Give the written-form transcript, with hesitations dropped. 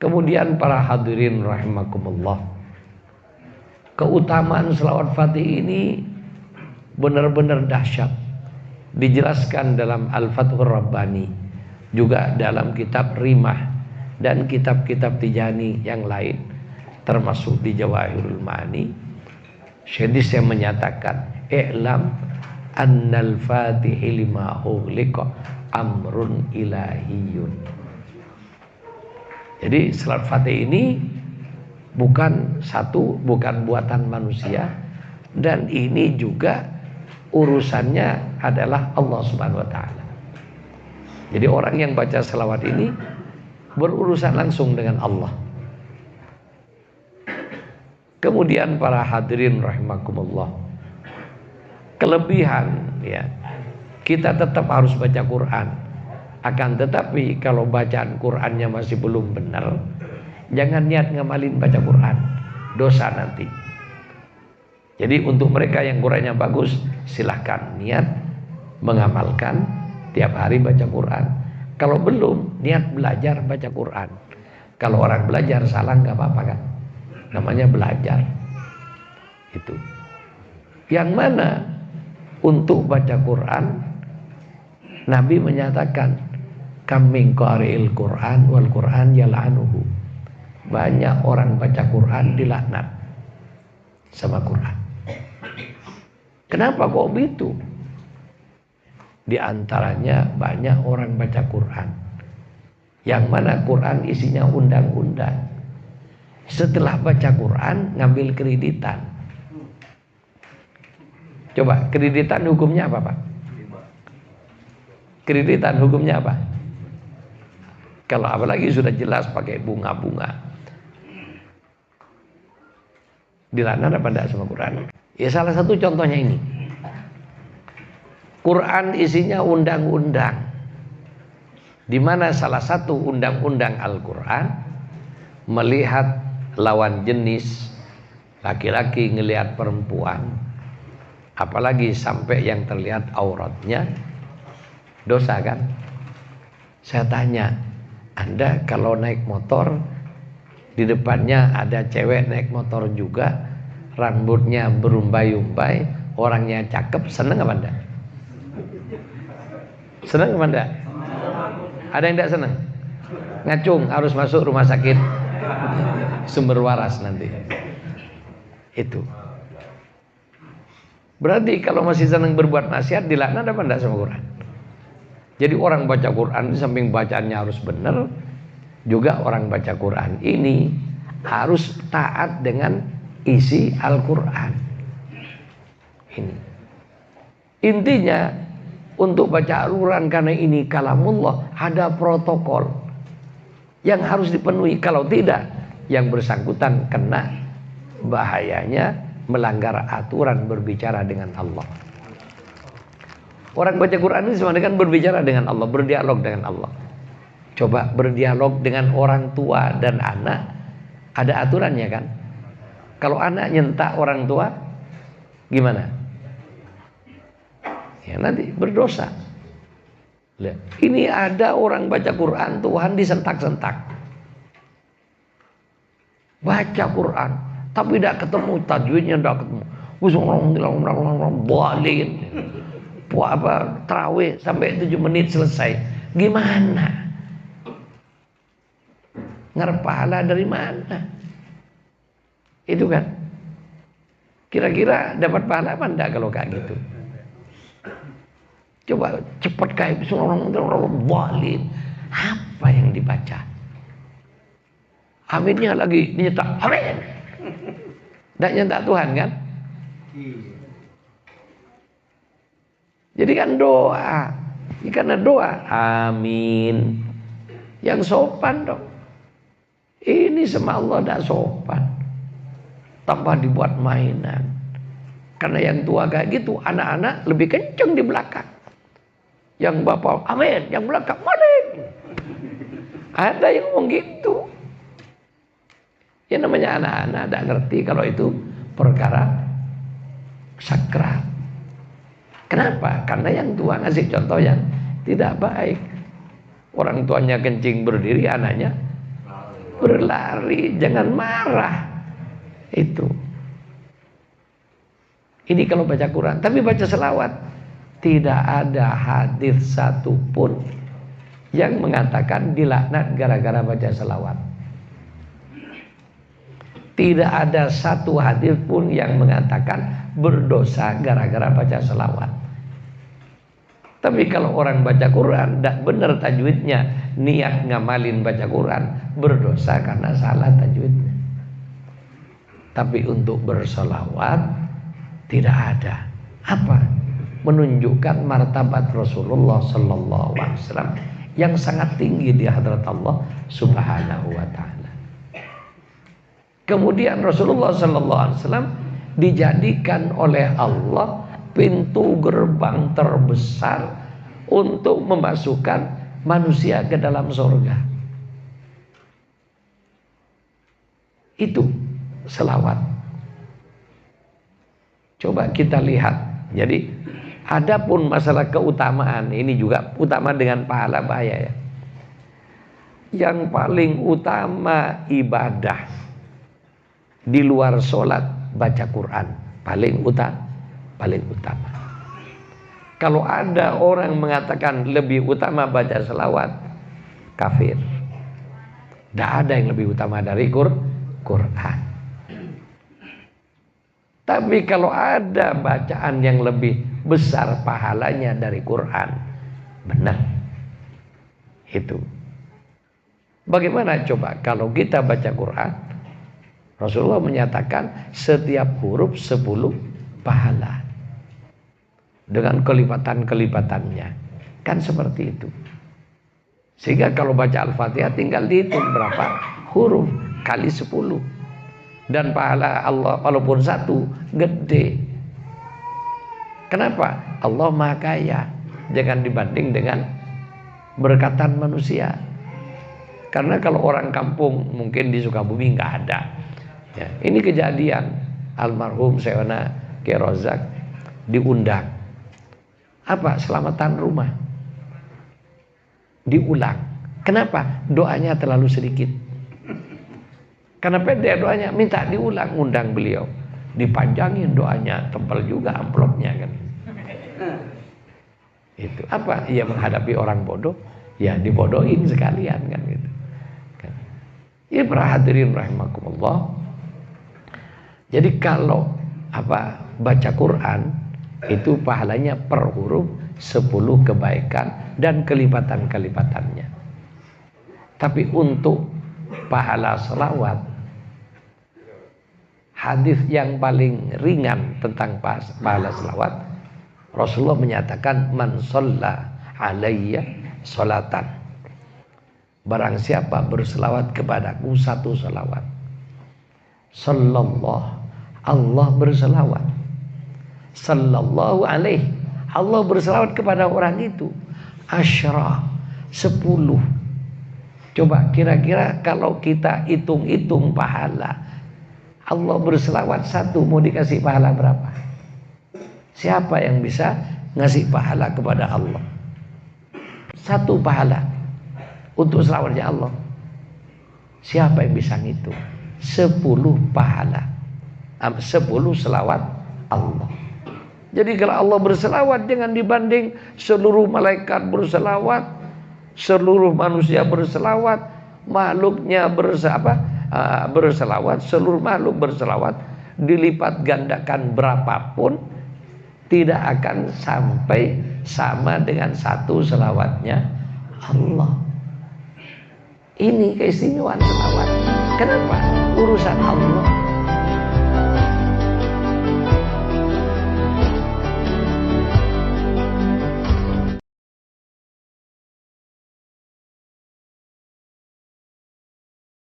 Kemudian para hadirin rahimakumullah, keutamaan selawat Fatih ini benar-benar dahsyat. Dijelaskan dalam Al-Fathur Rabbani, juga dalam kitab Rimah dan kitab-kitab Tijani yang lain, termasuk di Jawahirul Ma'ani. Syedis yang menyatakan, i'lam annal fatihi lima ughliqa amrun ilahiyun. Jadi salat Fatih ini bukan buatan manusia, dan ini juga urusannya adalah Allah Subhanahu wa taala. Jadi orang yang baca selawat ini berurusan langsung dengan Allah. Kemudian para hadirin rahimakumullah, kelebihan ya, kita tetap harus baca Quran. Akan tetapi kalau bacaan Qurannya masih belum benar, jangan niat ngamalin baca Quran, dosa nanti. Jadi untuk mereka yang Qurannya bagus, silahkan niat mengamalkan tiap hari baca Quran. Kalau belum, niat belajar baca Quran. Kalau orang belajar salah nggak apa-apa kan, namanya belajar. Itu. Yang mana untuk baca Quran, Nabi menyatakan, kam min qari'il Quran wal Quran yal'anuhu. Banyak orang baca Quran dilaknat sama Quran. Kenapa kok begitu? Di antaranya banyak orang baca Quran yang mana Quran isinya undang-undang. Setelah baca Quran ngambil kreditan. Coba kreditan hukumnya apa, Pak? Kreditan hukumnya apa? Kalau apalagi sudah jelas pakai bunga-bunga, dilaknat apa enggak sama Quran? Ya salah satu contohnya ini. Quran isinya undang-undang, di mana salah satu undang-undang Al-Quran melihat lawan jenis, laki-laki ngelihat perempuan, apalagi sampai yang terlihat auratnya, dosa kan? Saya tanya, Anda kalau naik motor, di depannya ada cewek naik motor juga, rambutnya berumbai-umbai, orangnya cakep, seneng apa enggak? Seneng apa enggak? Ada yang enggak seneng? Ngacung, harus masuk rumah sakit Sumber Waras nanti. Itu. Berarti kalau masih seneng berbuat maksiat, dilaknat apa enggak sama Quran? Jadi orang baca Quran di samping bacaannya harus benar, juga orang baca Quran ini harus taat dengan isi Al-Quran. Ini intinya, untuk baca Al-Quran karena ini kalamullah, ada protokol yang harus dipenuhi. Kalau tidak, yang bersangkutan kena bahayanya melanggar aturan berbicara dengan Allah. Orang baca Quran ini sama dengan berbicara dengan Allah, berdialog dengan Allah. Coba berdialog dengan orang tua dan anak, ada aturannya kan? Kalau anak nyentak orang tua, gimana? Ya nanti berdosa. Lihat, ini ada orang baca Quran, Tuhan disentak-sentak. Baca Quran, tapi tidak ketemu tajwidnya, tidak ketemu. Balik, terawih sampai 7 menit selesai. Gimana? Ngarep pahala dari mana? Itu kan. Kira-kira dapat pahala apa enggak kalau kayak gitu? Coba cepat kayak balik. Apa yang dibaca? Aminnya lagi nyetak. Amin. Enggak nyetak Tuhan kan? Jadi kan doa. Ini karena doa. Amin. Yang sopan dong. Ini sama Allah tidak sopan. Tanpa dibuat mainan. Karena yang tua kayak gitu, anak-anak lebih kenceng di belakang. Yang bapak amin, yang belakang balik. Ada yang ngomong gitu. Ya namanya anak-anak tidak ngerti kalau itu perkara sakral. Kenapa? Karena yang tua ngasih contoh yang tidak baik. Orang tuanya kencing berdiri, anaknya berlari, jangan marah. Itu. Ini kalau baca Quran. Tapi baca selawat, tidak ada hadis satupun yang mengatakan dilaknat gara-gara baca selawat. Tidak ada satu hadis pun yang mengatakan berdosa gara-gara baca selawat. Tapi kalau orang baca Quran tidak benar tajwidnya, niat ngamalin baca Quran, berdosa karena salah tajwidnya. Tapi untuk berselawat tidak ada. Apa? Menunjukkan martabat Rasulullah sallallahu alaihi wasallam yang sangat tinggi di hadirat Allah Subhanahu wa taala. Kemudian Rasulullah sallallahu alaihi wasallam dijadikan oleh Allah pintu gerbang terbesar untuk memasukkan manusia ke dalam surga. Itu selawat. Coba kita lihat. Jadi adapun masalah keutamaan, ini juga utama dengan pahala bahaya ya. Yang paling utama ibadah di luar sholat baca Quran, paling utama. Kalau ada orang mengatakan lebih utama baca selawat, kafir. Tidak ada yang lebih utama dari Quran. Tapi kalau ada bacaan yang lebih besar pahalanya dari Quran, benar. Itu. Bagaimana coba kalau kita baca Quran? Rasulullah menyatakan setiap huruf 10 pahala. Dengan kelipatan-kelipatannya. Kan seperti itu. Sehingga kalau baca Al-Fatihah tinggal dihitung berapa huruf kali 10. Dan pahala Allah walaupun satu gede. Kenapa? Allah Maha Kaya. Jangan dibanding dengan berkatan manusia. Karena kalau orang kampung mungkin di Sukabumi nggak ada. Ya, ini kejadian almarhum Syekhona Kiai Rozak diundang. Apa? Selamatan rumah. Diulang. Kenapa? Doanya terlalu sedikit. Karena pendek doanya, minta diulang, undang beliau. Dipanjangin doanya, tebal juga amplopnya kan. Itu apa? Ya menghadapi orang bodoh, ya dibodohin sekalian kan gitu. Ya para hadirin rahimakumullah. Jadi kalau baca Quran itu pahalanya per huruf 10 kebaikan dan kelipatan-kelipatannya. Tapi untuk pahala selawat, hadis yang paling ringan tentang pahala selawat, Rasulullah menyatakan man shalla alayya sholatan, barang siapa berselawat kepadaku satu selawat, sallallahu, Allah berselawat, sallallahu alaihi, Allah berselawat kepada orang itu, asyra, 10. Coba kira-kira kalau kita hitung-hitung pahala, Allah berselawat satu mau dikasih pahala berapa? Siapa yang bisa ngasih pahala kepada Allah? Satu pahala untuk selawatnya Allah. Siapa yang bisa ngitung? 10 pahala, 10 selawat Allah. Jadi kalau Allah berselawat jangan dibanding seluruh malaikat berselawat, seluruh manusia berselawat, makhluknya berselawat, seluruh makhluk berselawat, dilipat gandakan berapapun tidak akan sampai sama dengan satu selawatnya Allah. Ini keistimewaan selawat. Kenapa? Urusan Allah.